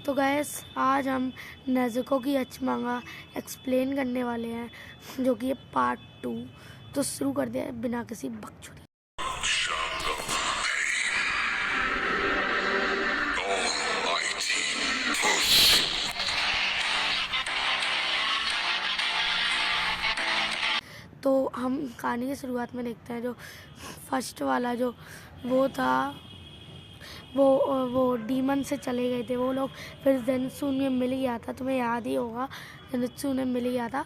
तो गैस आज हम नेज़ुको की अचमांगा एक्सप्लेन करने वाले हैं, जो कि ये पार्ट 2। तो शुरू कर दिया बिना किसी बकचोदी। तो हम कहानी की शुरुआत में देखते हैं, जो फर्स्ट वाला जो वो था, वो डीमन से चले गए थे वो लोग। फिर ज़ेनित्सु में मिल गया था, तुम्हें याद ही होगा, ज़ेनित्सु ने मिल गया था,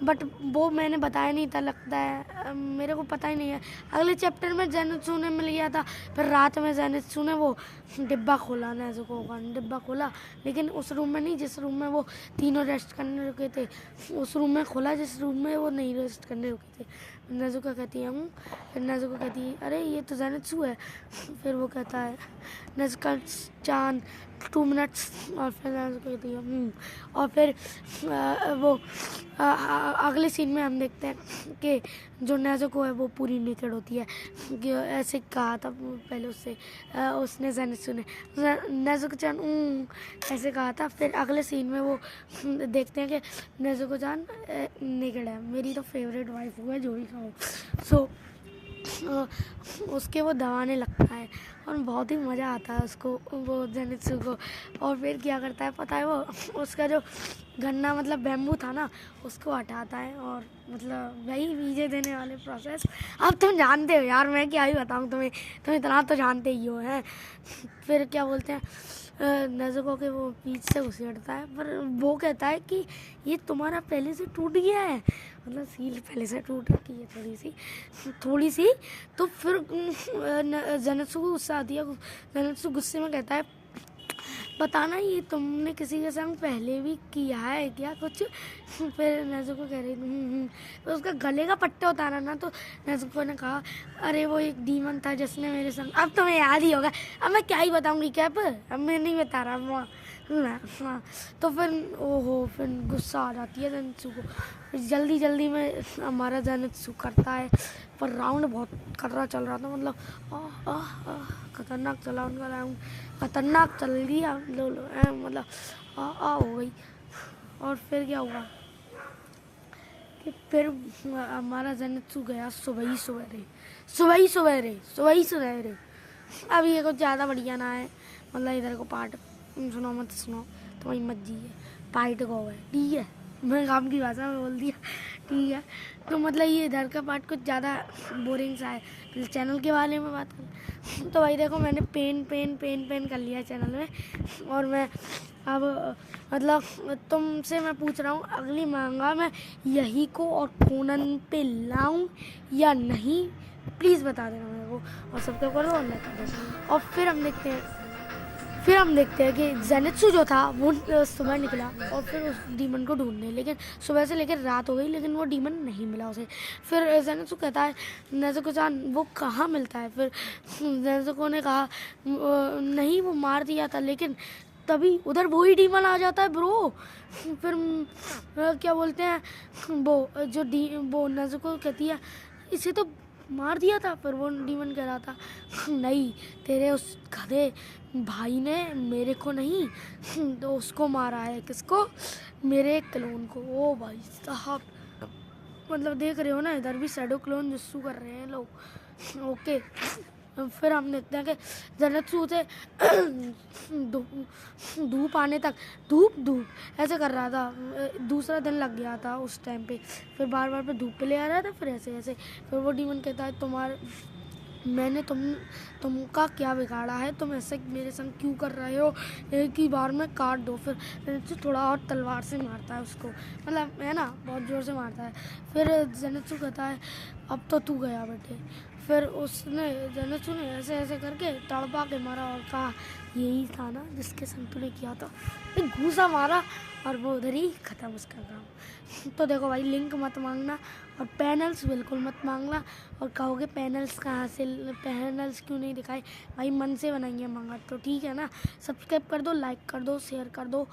बट वो मैंने बताया नहीं था, लगता है मेरे को पता ही नहीं है। अगले चैप्टर में ज़ेनित्सु ने मिल गया था। फिर रात में ज़ेनित्सु ने वो डिब्बा खोला, नेज़ुको का डिब्बा खोला, लेकिन उस रूम में नहीं जिस रूम में वो तीनों रेस्ट करने रुके थे, उस रूम में खोला जिस रूम में वो नहीं रेस्ट करने रुके थे। नेज़ुको कहती है हूँ, फिर नेज़ुको कहती है अरे ये तो ज़ेनित्सु है। फिर वो कहता है नेज़ुको चान 2 मिनट्स, और फिर नेज़ुको कहती है और फिर वो अगले सीन में हम देखते हैं कि जो नेज़ुको है वो पूरी नेकेड होती है, कि ऐसे कहा था पहले उससे, उसने ज़ेनित्सु ने नेज़ुको चान ऐसे कहा था। फिर अगले सीन में वो देखते हैं कि नेज़ुको चान नेकेड है। मेरी तो फेवरेट वाइफ हुआ है जो भी कहूँ। सो उसके वो दबाने लगता है और बहुत ही मज़ा आता है उसको, वो ज़ेनित्सु को। और फिर क्या करता है पता है, वो उसका जो गन्ना मतलब बैम्बू था ना, उसको हटाता है, और मतलब वही वीजे देने वाले प्रोसेस। अब तुम जानते हो यार, मैं क्या ही बताऊँ तुम्हें, तुम इतना तो जानते ही हो हैं। फिर क्या बोलते हैं, नेज़ुको के वो बीच से घुसेड़ता है, पर वो कहता है कि ये तुम्हारा पहले से टूट गया है, मतलब सील पहले से टूट रखी है थोड़ी सी। तो फिर ज़ेनित्सु को गुस्सा आती है। ज़ेनित्सु गुस्से में कहता है बताना ये तुमने किसी के संग पहले भी किया है क्या कुछ। फिर नेज़ुको कह रही तो उसका गले का पट्टा उतारा ना, तो नेज़ुको ने कहा अरे वो एक डीमन था जिसने मेरे संग, अब तुम्हें याद ही होगा, अब मैं क्या ही बताऊंगी कैप, अब मैं नहीं बता रहा हाँ। तो फिर ओहो, फिर गुस्सा आ जाती है ज़ेनित्सु को। फिर जल्दी में हमारा ज़ेनित्सु करता है, पर राउंड बहुत खतरा चल रहा था, मतलब खतरनाक चला उनका राउंड, खतरनाक चल गया मतलब हो गई। और फिर क्या हुआ कि फिर हमारा ज़ेनित्सु गया सुबह सवेरे। अब ये कुछ ज़्यादा बढ़िया ना है, मतलब इधर को पार्ट सुनो मत सुनो, तुम्हारी मर्जी है, पार्ट को है ठीक है, मैं काम की भाषा में बोल दिया ठीक है। तो मतलब ये इधर का पार्ट कुछ ज़्यादा बोरिंग सा है। चैनल के बारे में बात कर, तो भाई देखो मैंने पेन कर लिया चैनल में, और मैं अब मतलब तुमसे मैं पूछ रहा हूँ अगली मांगा मैं यही को और कोनन पे लाऊं या नहीं, प्लीज़ बता देना मेरे को, और सबको करो और लाइक कर दो। और फिर हम देखते हैं कि ज़ेनित्सु जो था वो सुबह निकला और फिर उस डीमन को ढूंढने, लेकिन सुबह से लेकर रात हो गई, लेकिन वो डीमन नहीं मिला उसे। फिर ज़ेनित्सु कहता है नेज़ुको चान वो कहाँ मिलता है। फिर नेज़ुको ने कहा नहीं वो मार दिया था, लेकिन तभी उधर वो ही डीमन आ जाता है ब्रो। फिर क्या बोलते हैं वो नेज़ुको कहती है इसे तो मार दिया था, पर वो डीमन कह रहा था नहीं, तेरे उस गधे भाई ने मेरे को नहीं तो उसको मारा है। किसको? मेरे क्लोन को। ओ भाई साहब, मतलब देख रहे हो ना, इधर भी शैडो क्लोन जुस्सू कर रहे हैं लोग। ओके, फिर हम देखते हैं कि ज़ेनित्सु से धूप आने तक धूप ऐसे कर रहा था, दूसरा दिन लग गया था उस टाइम पे। फिर बार पे धूप पे ले आ रहा था, फिर ऐसे फिर वो डीमन कहता है मैंने तुमका क्या बिगाड़ा है, तुम ऐसे मेरे संग क्यों कर रहे हो, एक ही बार में काट दो। फिर ज़ेनित्सु थोड़ा और तलवार से मारता है उसको, मतलब है ना, बहुत ज़ोर से मारता है। फिर ज़ेनित्सु कहता है अब तो तू गया बेटे। फिर ज़ेनित्सु ने ऐसे करके तड़पा के मारा और कहा यही था ना जिसके संग तूने किया था, एक घूसा मारा और वो उधर ही ख़त्म उसका काम। तो देखो भाई, लिंक मत मांगना और पैनल्स बिल्कुल मत मांगना, और कहोगे पैनल्स कहाँ से, पैनल्स क्यों नहीं दिखाए, भाई मन से बनाएंगे मांगा तो ठीक है ना। सब्सक्राइब कर दो, लाइक कर दो, शेयर कर दो।